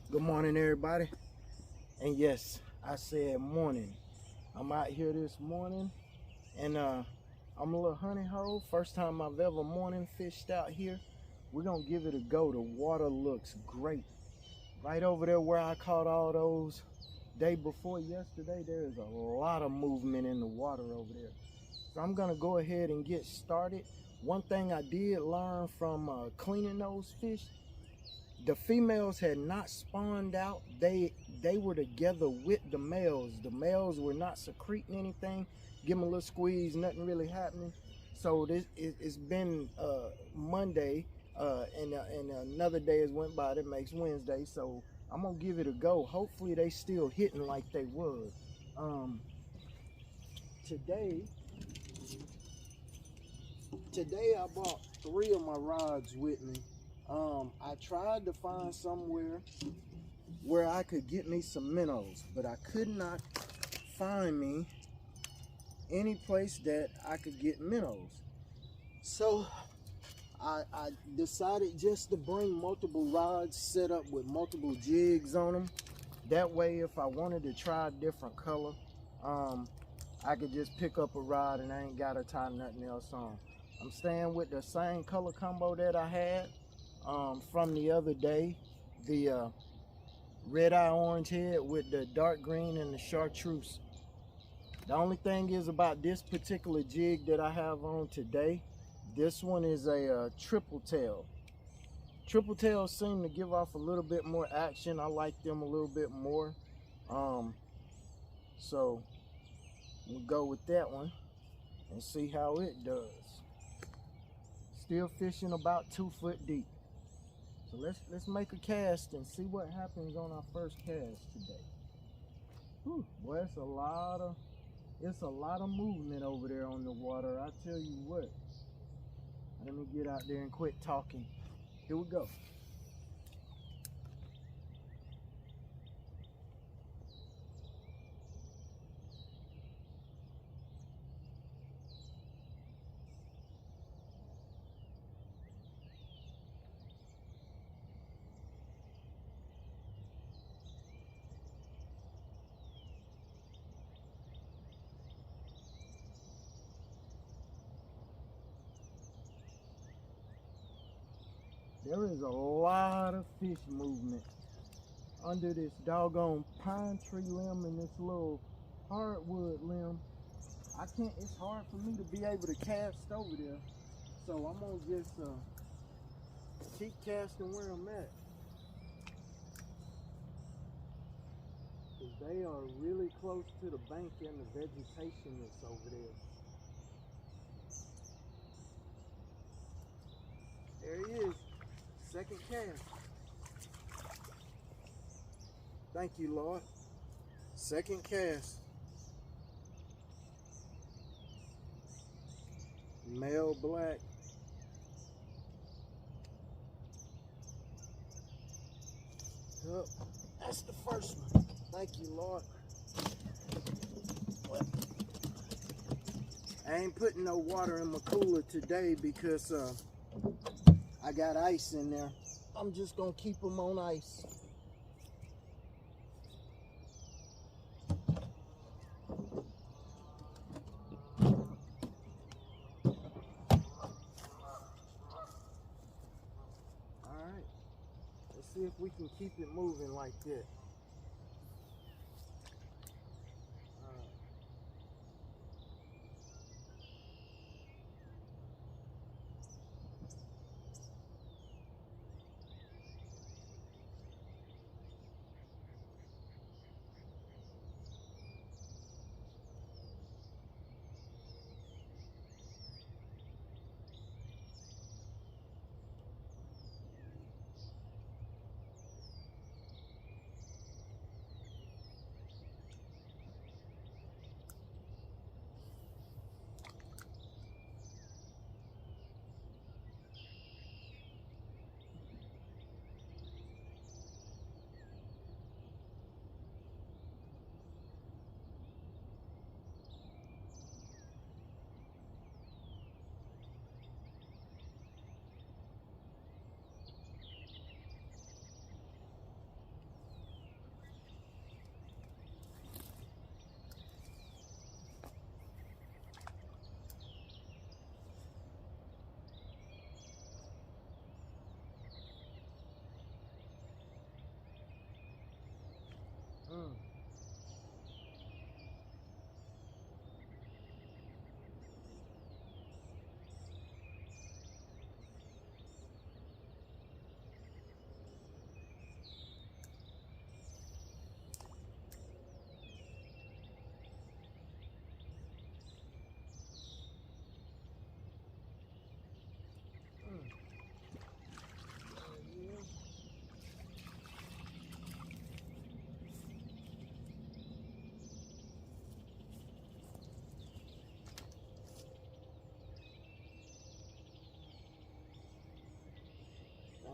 Good morning, everybody. And yes, I said morning. I'm out here this morning, and I'm a little honey hole. First time I've ever morning fished out here. We're gonna give it a go. The water looks great. Right over there where I caught all those day before yesterday, there is a lot of movement in the water over there. So I'm gonna go ahead and get started. One thing I did learn from cleaning those fish, the females had not spawned out. They were together with the males. The males were not secreting anything. Give them a little squeeze, nothing really happening. So it's been Monday, and another day has went by. That makes Wednesday. So I'm gonna give it a go. Hopefully they still hitting like they was. Um, today today I bought 3 of my rods with me. I tried to find somewhere where I could get me some minnows, but I could not find me any place that I could get minnows. So I decided just to bring multiple rods set up with multiple jigs on them. That way, if I wanted to try a different color, I could just pick up a rod and I ain't gotta tie nothing else on. I'm staying with the same color combo that I had from the other day. The red eye orange head with the dark green and the chartreuse. The only thing is about this particular jig that I have on today, this one is a triple tail. Triple tails seem to give off a little bit more action. I like them a little bit more. So we'll go with that one and see how it does. Still fishing about 2 foot deep. So let's make a cast and see what happens on our first cast today. Whew, boy, it's a lot of movement over there on the water. I tell you what. Let me get out there and quit talking. Here we go. There is a lot of fish movement under this doggone pine tree limb and this little hardwood limb. It's hard for me to be able to cast over there. So I'm gonna just keep casting where I'm at. Cause they are really close to the bank and the vegetation that's over there. There he is, second cast. Thank you, Lord. Second cast. Male black. Yep, that's the first one. Thank you, Lord. I ain't putting no water in my cooler today because I got ice in there. I'm just gonna keep them on ice. Alright, let's see if we can keep it moving like that.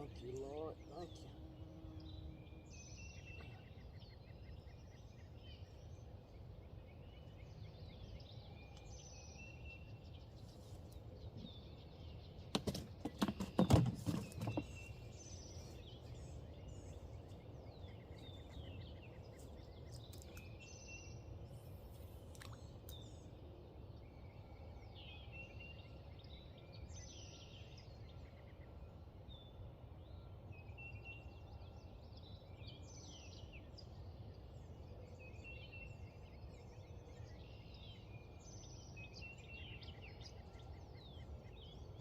Thank you, Lord. Thank you.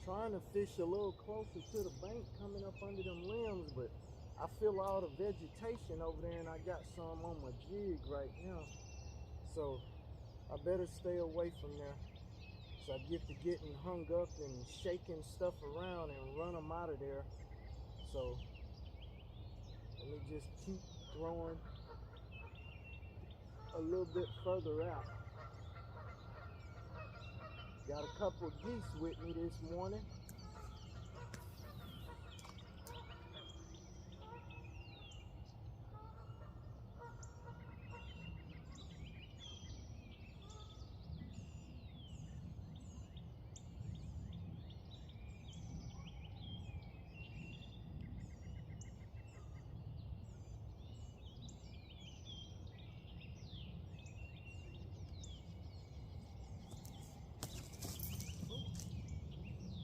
Trying to fish a little closer to the bank coming up under them limbs, but I feel all the vegetation over there and I got some on my jig right now. So I better stay away from there. So I get to getting hung up and shaking stuff around and run them out of there. So let me just keep throwing a little bit further out. Got a couple of geese with me this morning.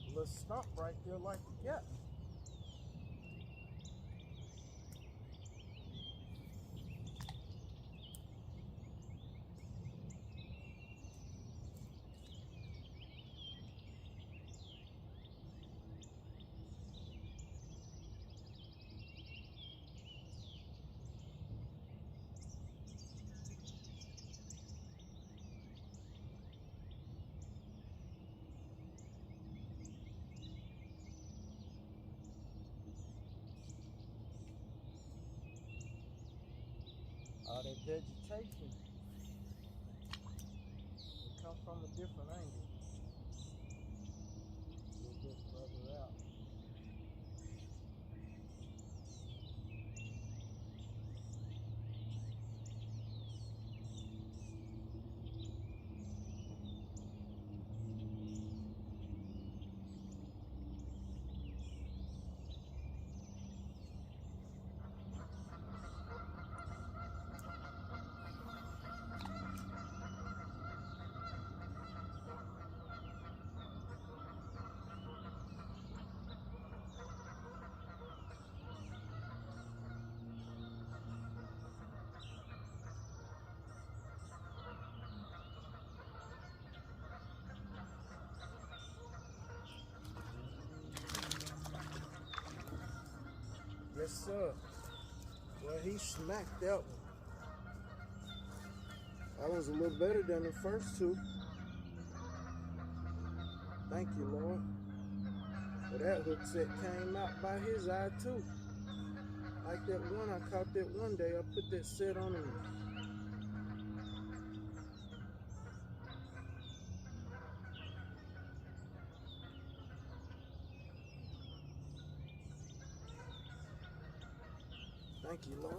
Little stump right there like a cat. All that vegetation will come from a different angle. A little bit further out. Yes, sir. Well, he smacked that one. That one's a little better than the first two. Thank you, Lord. But that hook set came out by his eye, too. Like that one I caught that one day. I put that set on him. Thank you, Lord.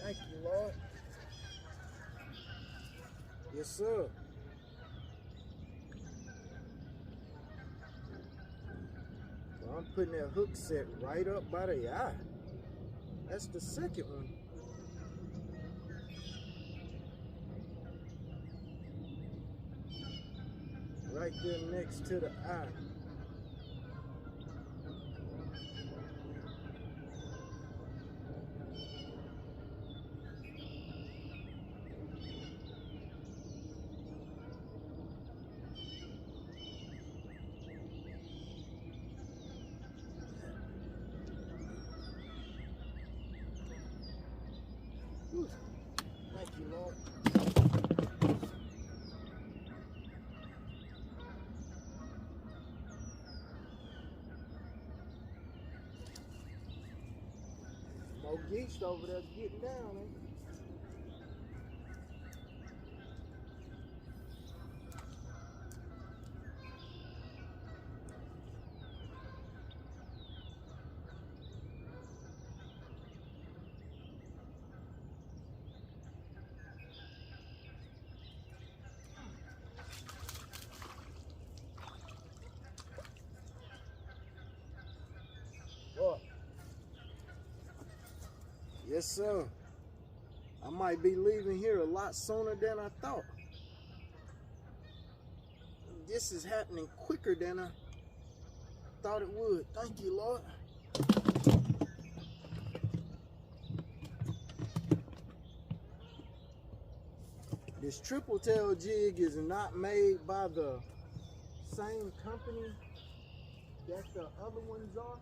Thank you, Lord. Yes, sir. So I'm putting that hook set right up by the eye. That's the second one. Right there next to the eye. Whew. Thank you, Lord. More geese over there getting down, eh? Boy. Yes, sir. I might be leaving here a lot sooner than I thought. This is happening quicker than I thought it would. Thank you, Lord. This triple tail jig is not made by the same company that the other ones are.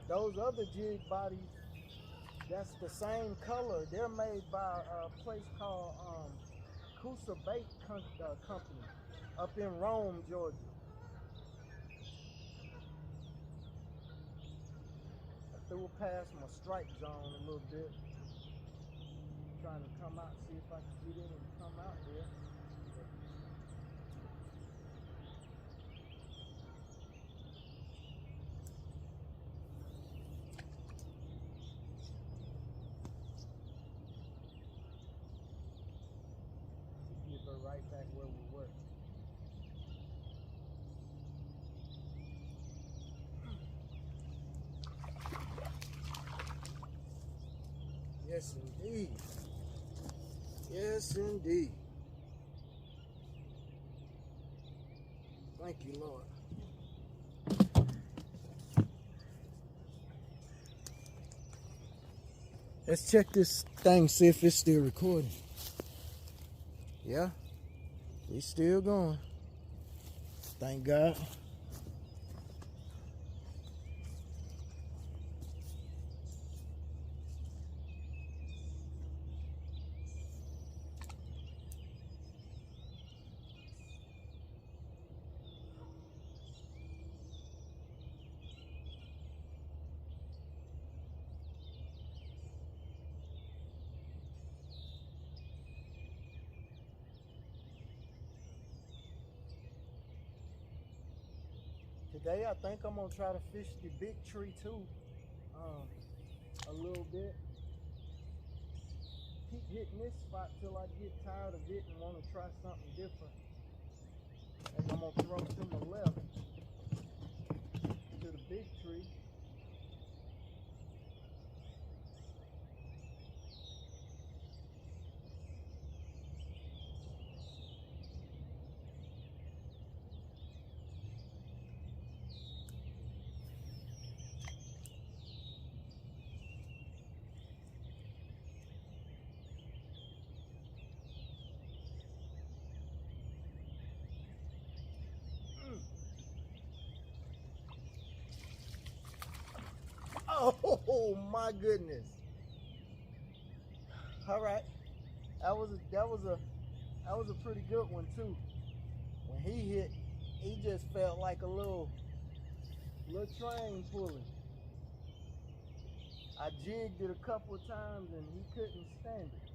Those other jig bodies, that's the same color. They're made by a place called Coosa Bait Company up in Rome, Georgia. I threw it past my strike zone a little bit, trying to come out, see if I can get in and come out there. Get her right back where we were. Yes, indeed. Yes, indeed. Thank you, Lord. Let's check this thing, see if it's still recording. Yeah, it's still going. Thank God. Today, I think I'm gonna try to fish the big tree too, a little bit. Keep hitting this spot till I get tired of it and want to try something different. And I'm gonna throw to my left to the big tree. Oh my goodness! All right, that was a pretty good one too. When he hit, he just felt like a little train pulling. I jigged it a couple of times and he couldn't stand it.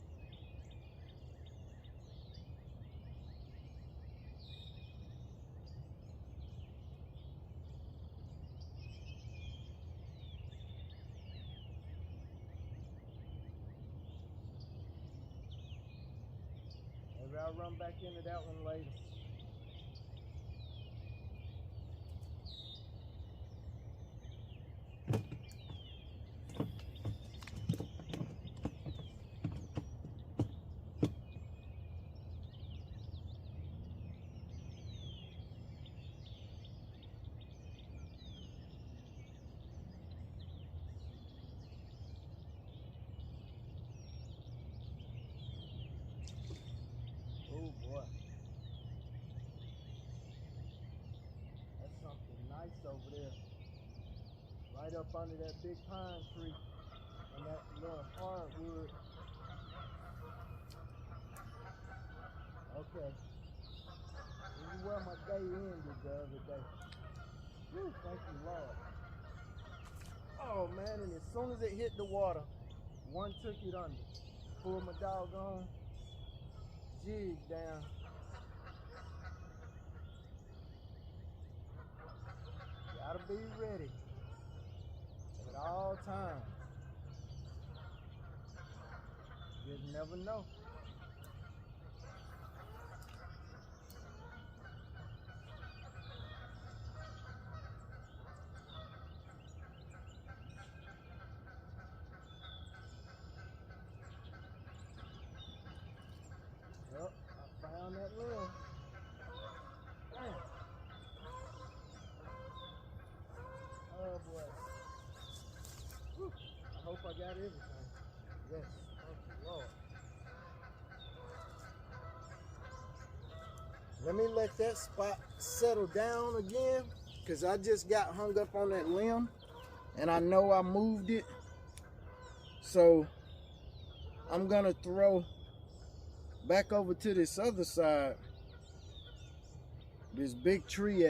I'll run back into that one later. Oh boy. That's something nice over there. Right up under that big pine tree and that little hardwood. Okay. This is where my day ended the other day. Whew, thank you, Lord. Oh man, and as soon as it hit the water, one took it under. Pulled my doggone jig down. Gotta be ready at all times. Just never know. Yep, I found that limb. Damn. Oh boy. Whew. I hope I got everything. Yes, thank you, Lord. Let me let that spot settle down again, because I just got hung up on that limb and I know I moved it. So I'm gonna throw back over to this other side, this big tree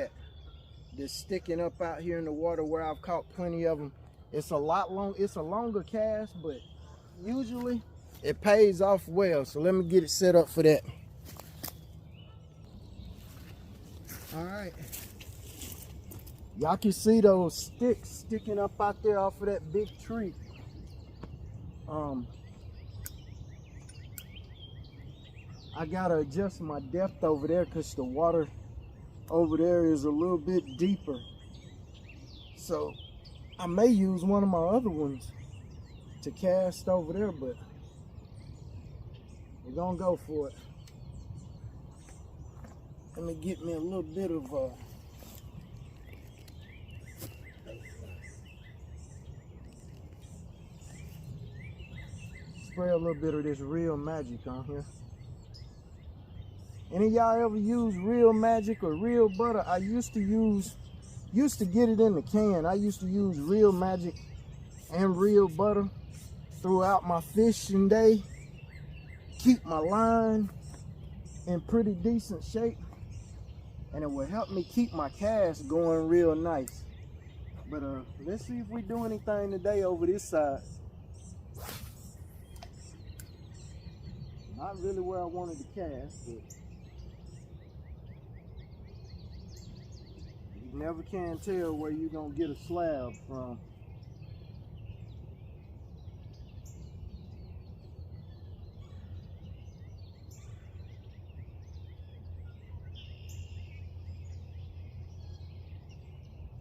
that's sticking up out here in the water where I've caught plenty of them. It's a longer cast, but usually it pays off well. So let me get it set up for that. All right. Y'all can see those sticks sticking up out there off of that big tree. I gotta adjust my depth over there because the water over there is a little bit deeper. So I may use one of my other ones to cast over there, but we're gonna go for it. Let me get me a little bit of spray a little bit of this Real Magic on here. Any of y'all ever use Real Magic or Real Butter? I used to get it in the can. I used to use Real Magic and Real Butter throughout my fishing day. Keep my line in pretty decent shape, and it will help me keep my cast going real nice. But let's see if we do anything today over this side. Not really where I wanted to cast, but you never can tell where you're gonna get a slab from.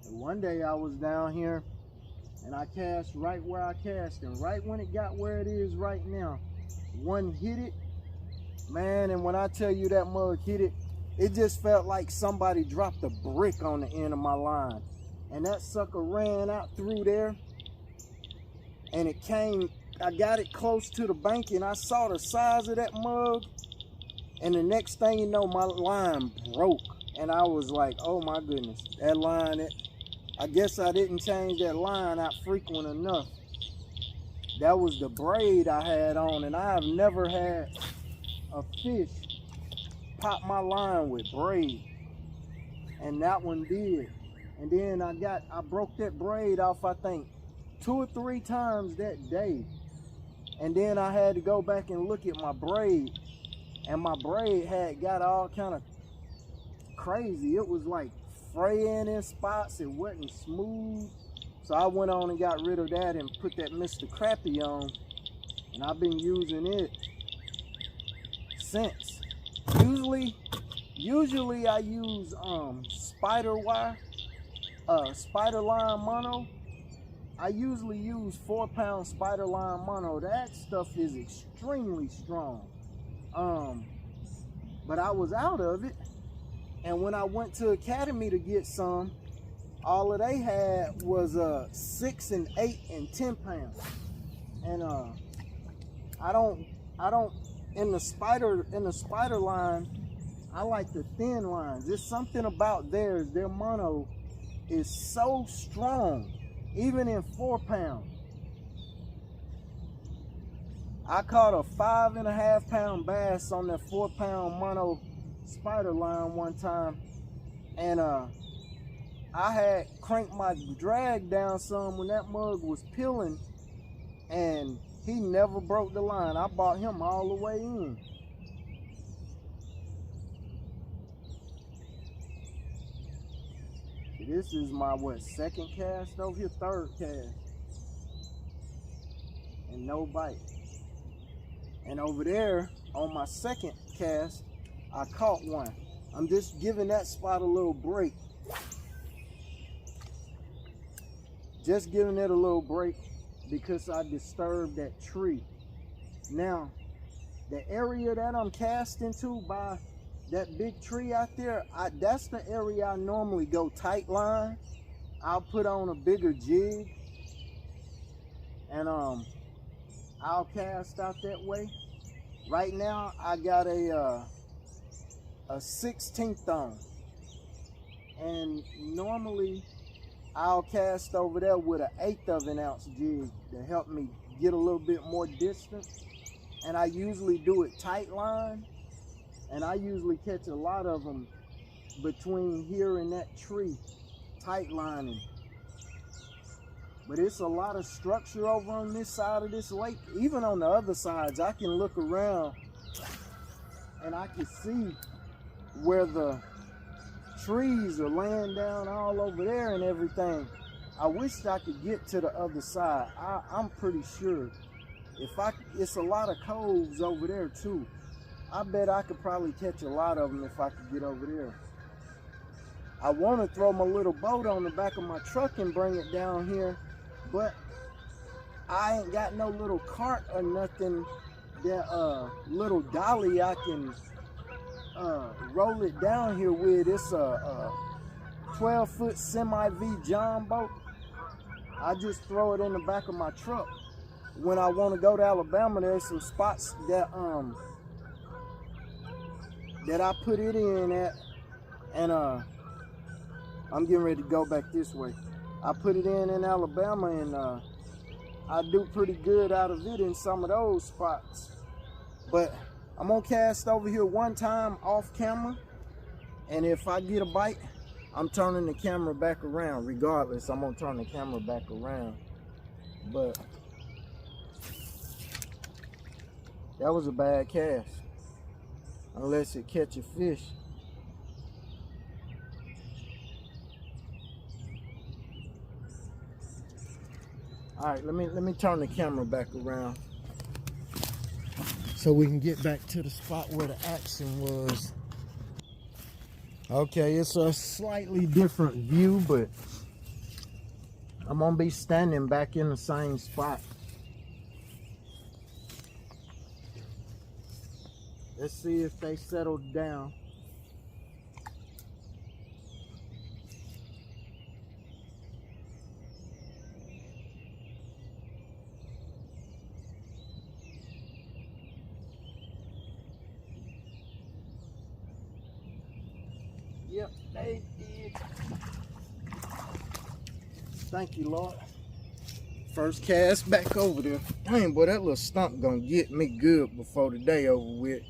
And one day I was down here and I cast right where I cast, and right when it got where it is right now, one hit it, man, and when I tell you that mug hit it, it just felt like somebody dropped a brick on the end of my line. And that sucker ran out through there, and it came, I got it close to the bank, and I saw the size of that mug, and the next thing you know, my line broke. And I was like, oh my goodness, that line, I guess I didn't change that line out frequent enough. That was the braid I had on, and I have never had a fish pop my line with braid, and that one did. And then I broke that braid off, I think 2 or 3 times that day. And then I had to go back and look at my braid, and my braid had got all kind of crazy. It was like fraying in spots. It wasn't smooth. So I went on and got rid of that and put that Mr. Crappie on, and I've been using it since. Usually I use spider wire, spider line mono. I usually use 4-pound spider line mono. That stuff is extremely strong. But I was out of it, and when I went to Academy to get some, all of they had was 6 and 8 and 10 pounds. And I don't in the spider line, I like the thin lines. There's something about theirs. Their mono is so strong, even in 4 pound. I caught a 5.5 pound bass on that 4 pound mono spider line one time, and I had cranked my drag down some when that mug was peeling, and he never broke the line. I brought him all the way in. This is my, what, second cast over here? Third cast. And no bite. And over there, on my second cast, I caught one. I'm just giving that spot a little break. Just giving it a little break because I disturbed that tree. Now, the area that I'm casting to by that big tree out there, that's the area I normally go tight line. I'll put on a bigger jig, and I'll cast out that way. Right now I got a 16th on, and normally I'll cast over there with an 1/8 of an ounce jig to help me get a little bit more distance. And I usually do it tight line, and I usually catch a lot of them between here and that tree, tight lining. But it's a lot of structure over on this side of this lake. Even on the other sides, I can look around and I can see where the trees are laying down all over there and everything. I wish I could get to the other side. I'm pretty sure it's a lot of coves over there too. I bet I could probably catch a lot of them if I could get over there. I want to throw my little boat on the back of my truck and bring it down here, but I ain't got no little cart or nothing, that little dolly I can roll it down here with. It's a 12-foot semi-V John boat. I just throw it in the back of my truck. When I want to go to Alabama, there's some spots that I put it in at, and I'm getting ready to go back this way. I put it in Alabama, and I do pretty good out of it in some of those spots. But I'm gonna cast over here one time off camera, and if I get a bite, I'm turning the camera back around. Regardless, I'm gonna turn the camera back around. But that was a bad cast, unless it catch a fish. All right, let me turn the camera back around so we can get back to the spot where the action was. Okay, it's a slightly different view, but I'm gonna be standing back in the same spot. Let's see if they settled down. Yep, they did. Thank you, Lord. First cast back over there. Dang, boy, that little stump gonna get me good before the day over with.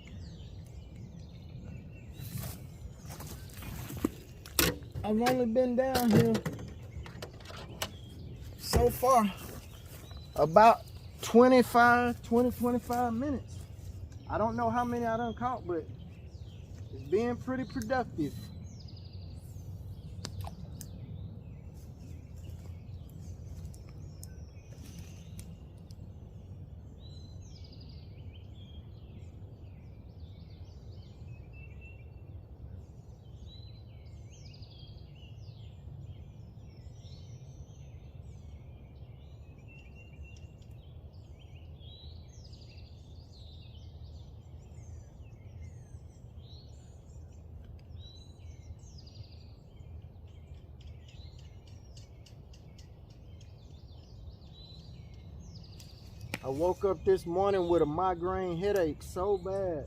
I've only been down here so far about 25 minutes. I don't know how many I done caught, but it's being pretty productive. I woke up this morning with a migraine headache so bad.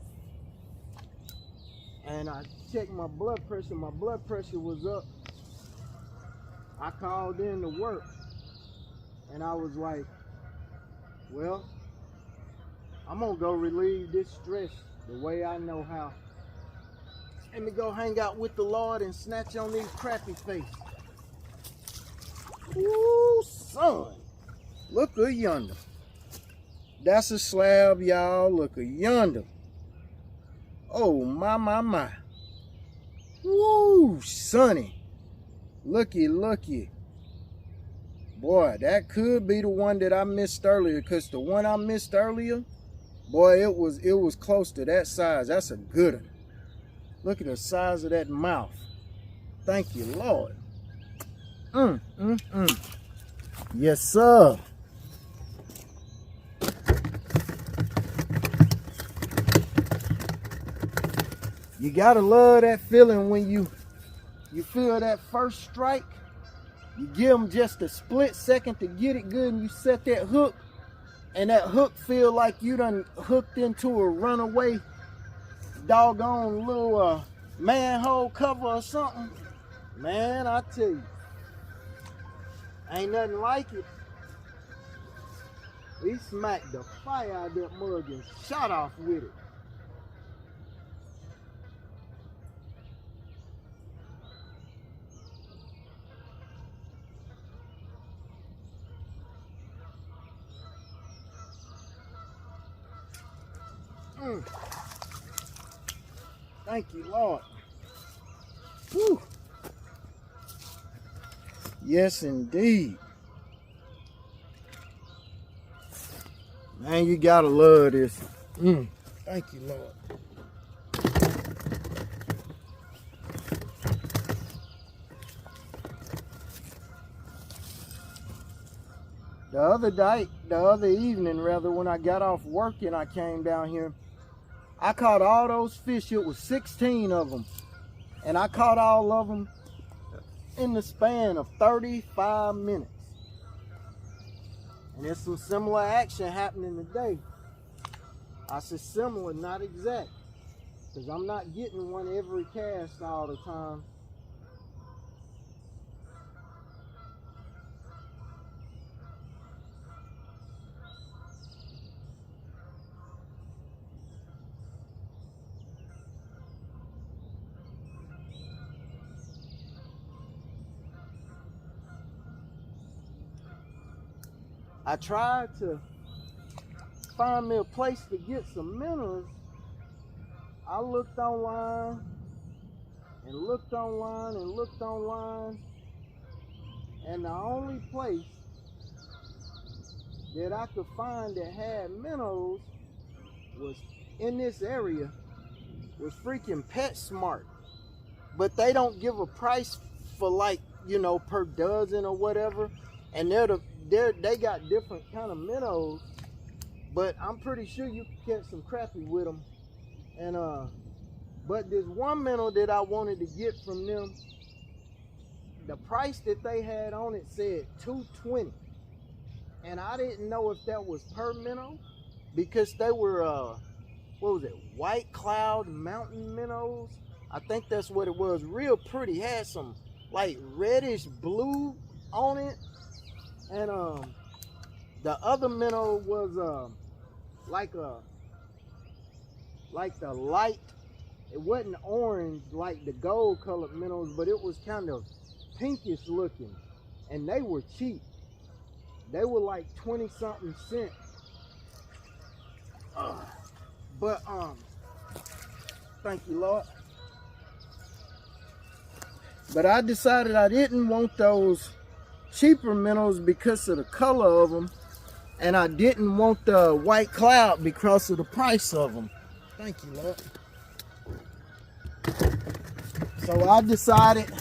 And I checked my blood pressure. My blood pressure was up. I called in to work. And I was like, well, I'm gonna go relieve this stress the way I know how. Let me go hang out with the Lord and snatch on these crappie face. Ooh, son. Look a yonder. That's a slab, y'all. Look a yonder. Oh, my. Woo, sonny. Looky. Boy, that could be the one that I missed earlier, because the one I missed earlier, boy, it was close to that size. That's a good one. Look at the size of that mouth. Thank you, Lord. Yes, sir. You gotta love that feeling when you feel that first strike. You give them just a split second to get it good, and you set that hook, and that hook feel like you done hooked into a runaway doggone little manhole cover or something. Man, I tell you, ain't nothing like it. He smacked the fire out of that mug and shot off with it. Thank you, Lord. Whew. Yes, indeed. Man, you gotta love this. Thank you, Lord. The other evening, when I got off work and I came down here, I caught all those fish. It was 16 of them. And I caught all of them in the span of 35 minutes. And there's some similar action happening today. I said similar, not exact. Because I'm not getting one every cast all the time. I tried to find me a place to get some minnows. I looked online and looked online and looked online, and the only place that I could find that had minnows was in this area was freaking PetSmart. But they don't give a price for, like, you know, per dozen or whatever. And they got different kind of minnows, but I'm pretty sure you can catch some crappie with them. And but there's one minnow that I wanted to get from them. The price that they had on it said $2.20, and I didn't know if that was per minnow, because they were what was it, White Cloud Mountain minnows? I think that's what it was. Real pretty, had some like reddish blue on it. And the other minnow was like the light, it wasn't orange like the gold colored minnows, but it was kind of pinkish looking, and they were cheap. They were like 20-something cents. But thank you, Lord. But I decided I didn't want those cheaper minnows because of the color of them, and I didn't want the White Cloud because of the price of them. Thank you, Lord. So I decided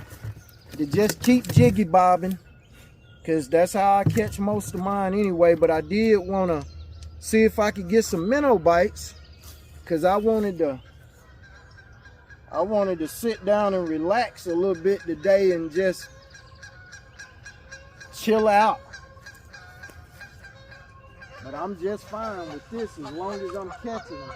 to just keep jiggy bobbing, because that's how I catch most of mine anyway. But I did want to see if I could get some minnow bites, because I wanted to sit down and relax a little bit today and just chill out. But I'm just fine with this as long as I'm catching them.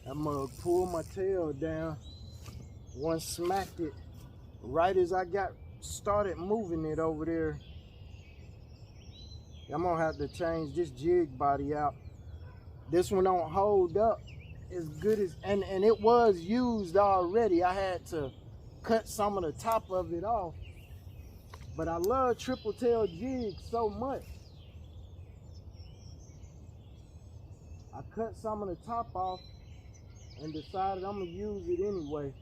That mug pulled my tail down. One smacked it right as I got started moving it over there. I'm gonna have to change this jig body out. This one don't hold up as good as, and it was used already. I had to cut some of the top of it off. But I love triple tail jigs so much. I cut some of the top off and decided I'm gonna use it anyway.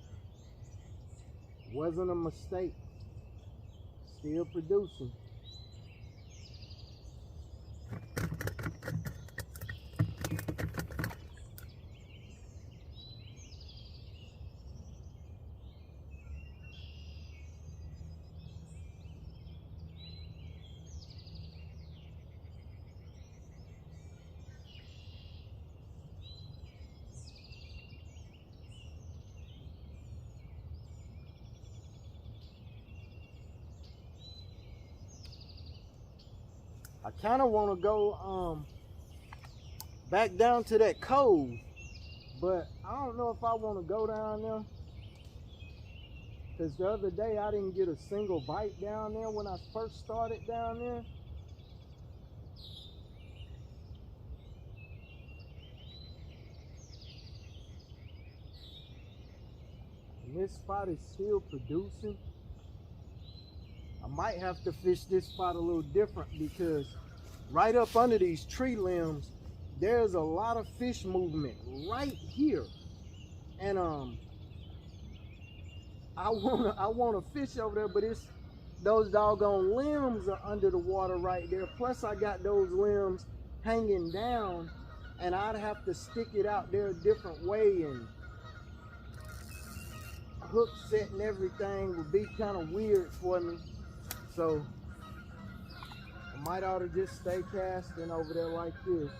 Wasn't a mistake. Still producing. I kind of want to go back down to that cove, but I don't know if I want to go down there, because the other day I didn't get a single bite down there when I first started down there. And this spot is still producing. I might have to fish this spot a little different, because right up under these tree limbs, there's a lot of fish movement right here. And I wanna fish over there, but it's those doggone limbs are under the water right there. Plus I got those limbs hanging down, and I'd have to stick it out there a different way, and hook set and everything would be kind of weird for me. So I might ought to just stay casting over there like this.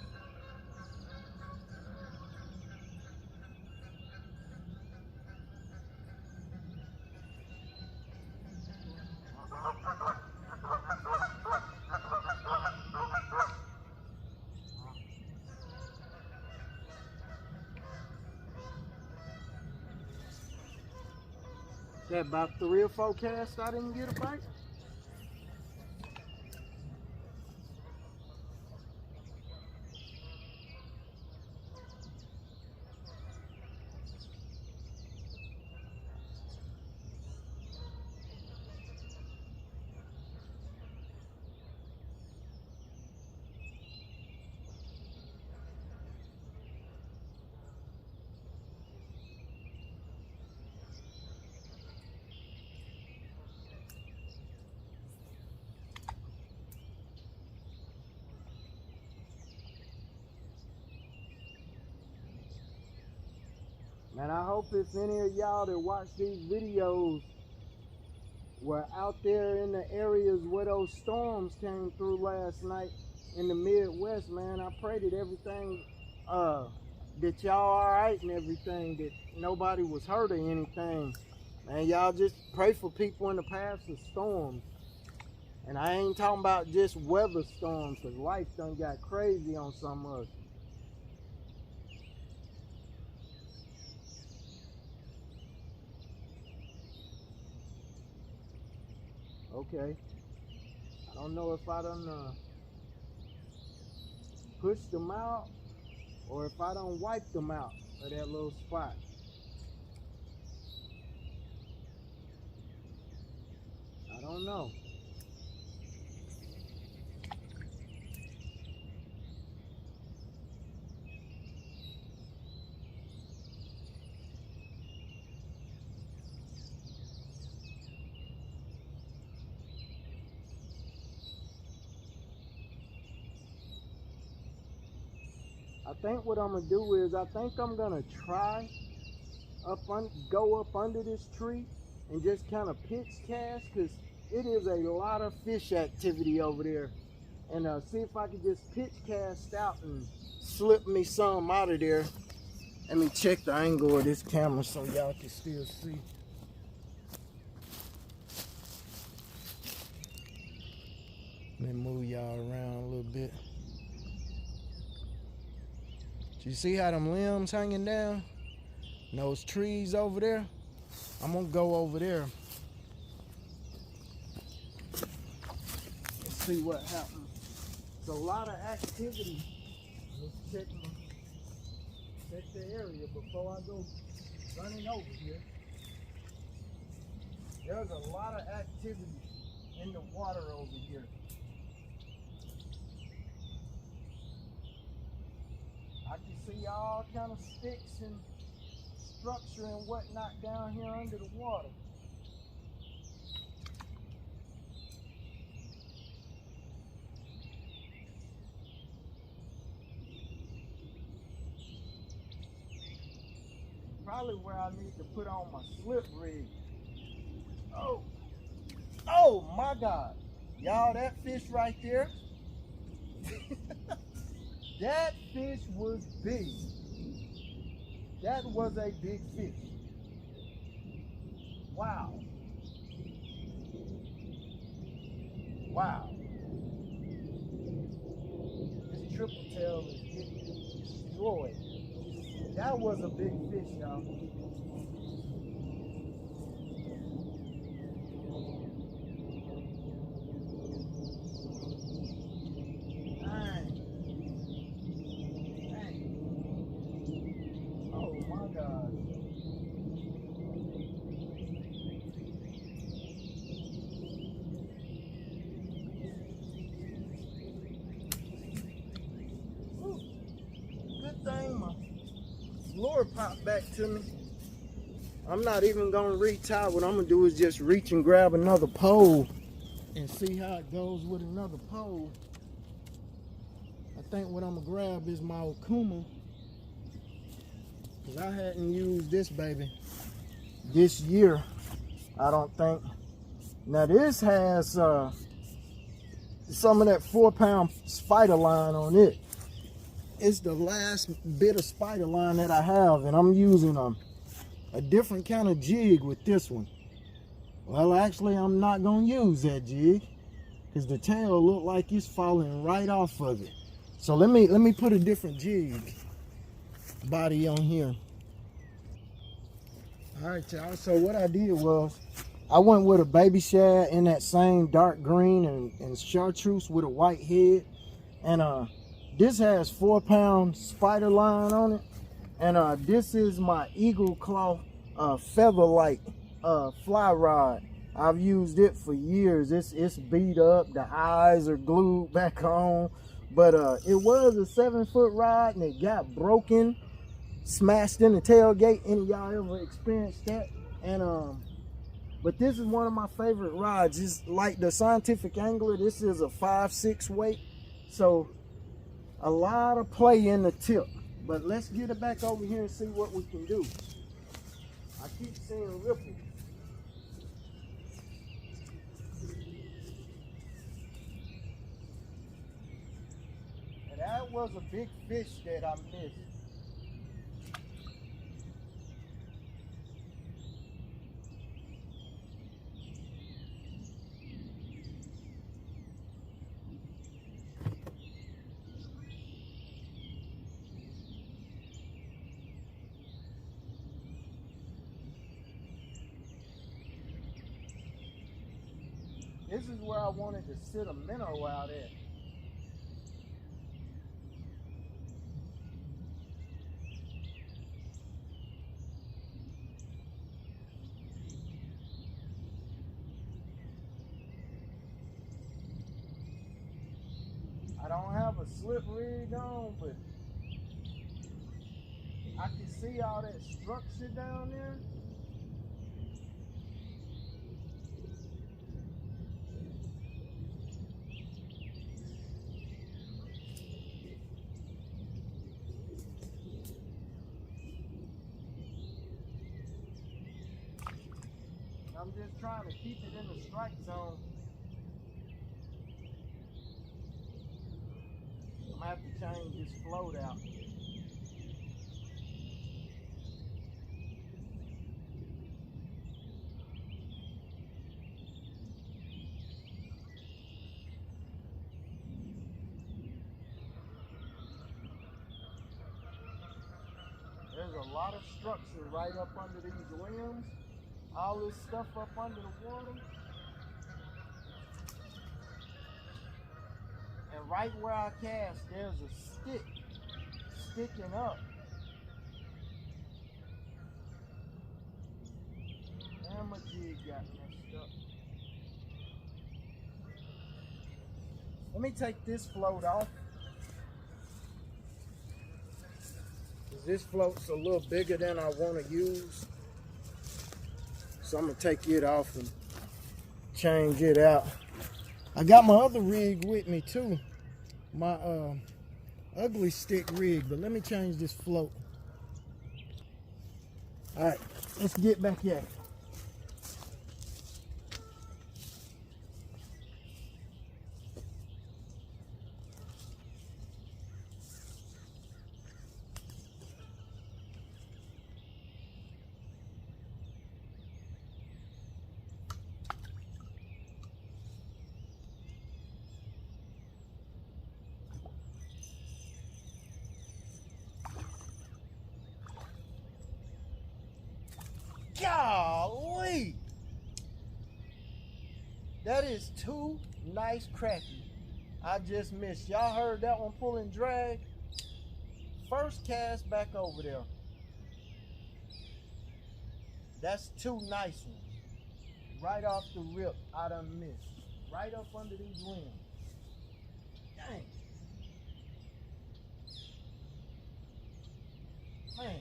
That about 3 or 4 casts I didn't get a bite. Man, I hope if any of y'all that watch these videos were out there in the areas where those storms came through last night in the Midwest, man, I pray that everything, that y'all all right and everything, that nobody was hurt or anything. Man, y'all just pray for people in the paths of storms. And I ain't talking about just weather storms, because life done got crazy on some of us. Okay, I don't know if I done pushed them out or if I done wiped them out of that little spot. I don't know. I think what I'm gonna do is I think I'm gonna try go up under this tree and just kind of pitch cast, because it is a lot of fish activity over there, and see if I can just pitch cast out and slip me some out of there. Let me check the angle of this camera so y'all can still see. Let me move y'all around a little bit. Do you see how them limbs hanging down? And those trees over there? I'm gonna go over there and see what happens. It's a lot of activity. Let's check the area before I go running over here. There's a lot of activity in the water over here. I can see all kind of sticks and structure and whatnot down here under the water. Probably where I need to put on my slip rig. Oh my God. Y'all, that fish right there, that fish was big. That was a big fish. Wow. Wow. This triple tail is getting destroyed. That was a big fish, y'all. Oh my God. Ooh, good thing my lure popped back to me. I'm not even gonna retie. What I'm gonna do is just reach and grab another pole and see how it goes with another pole. I think what I'm gonna grab is my Okuma, because I hadn't used this baby this year, I don't think. Now this has some of that 4-pound spider line on it. It's the last bit of spider line that I have, and I'm using a different kind of jig with this one. Well, actually, I'm not gonna use that jig because the tail look like it's falling right off of it. So let me put a different jig body on here. All right, y'all. So what I did was I went with a baby shad in that same dark green and chartreuse with a white head, and this has 4-pound spider line on it, and this is my Eagle Claw featherlight fly rod. I've used it for years. It's beat up, the eyes are glued back on, but it was a 7-foot rod and it got broken, smashed in the tailgate. Any of y'all ever experienced that? And but this is one of my favorite rods. It's like the Scientific Angler. This is a 5/6 weight, so a lot of play in the tip. But let's get it back over here and see what we can do. I keep seeing ripples. And that was a big fish that I missed. This is where I wanted to sit a minnow out at. I don't have a slip rig on, but I can see all that structure down there. I'm just trying to keep it in the strike zone. I'm gonna have to change this float out. There's a lot of structure right up under these limbs. All this stuff up under the water. And right where I cast, there's a stick sticking up. And my jig got messed up. Let me take this float off. This float's a little bigger than I want to use. So I'm gonna take it off and change it out. I got my other rig with me too. My ugly stick rig, but let me change this float. All right, let's get back at it. Golly! That is two nice crappie I just missed. Y'all heard that one pulling drag? First cast back over there. That's two nice ones. Right off the rip, I done missed. Right up under these limbs. Dang. Man.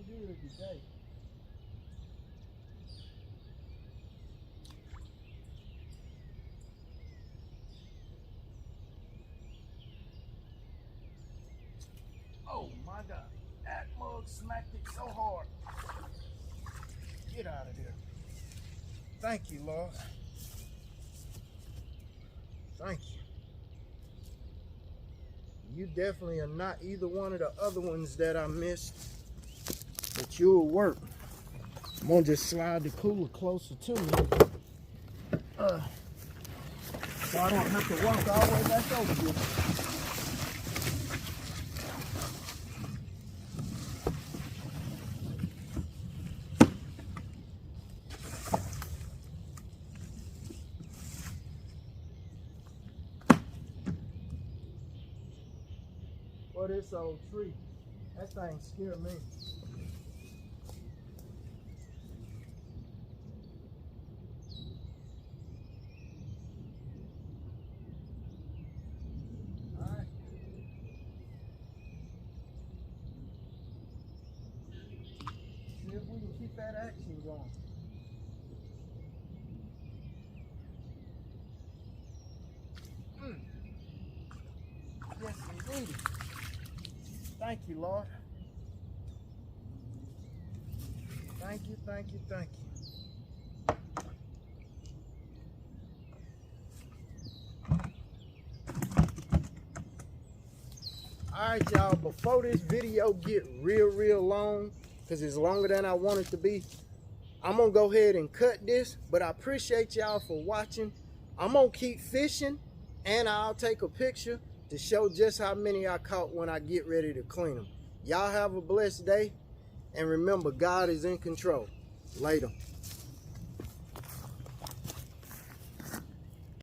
Good today. Oh my God, that mug smacked it so hard. Get out of there. Thank you, Lord. Thank you. You definitely are not either one of the other ones that I missed. But you'll work. I'm gonna just slide the cooler closer to me, so I don't have to walk all the way back over here. Well, this old tree, that thing scared me. If we can keep that action going. Yes, indeed. Thank you, Lord. Thank you, thank you, thank you. All right, y'all, before this video get real long, because it's longer than I want it to be, I'm gonna go ahead and cut this, but I appreciate y'all for watching. I'm gonna keep fishing, and I'll take a picture to show just how many I caught when I get ready to clean them. Y'all have a blessed day, and remember, God is in control. Later.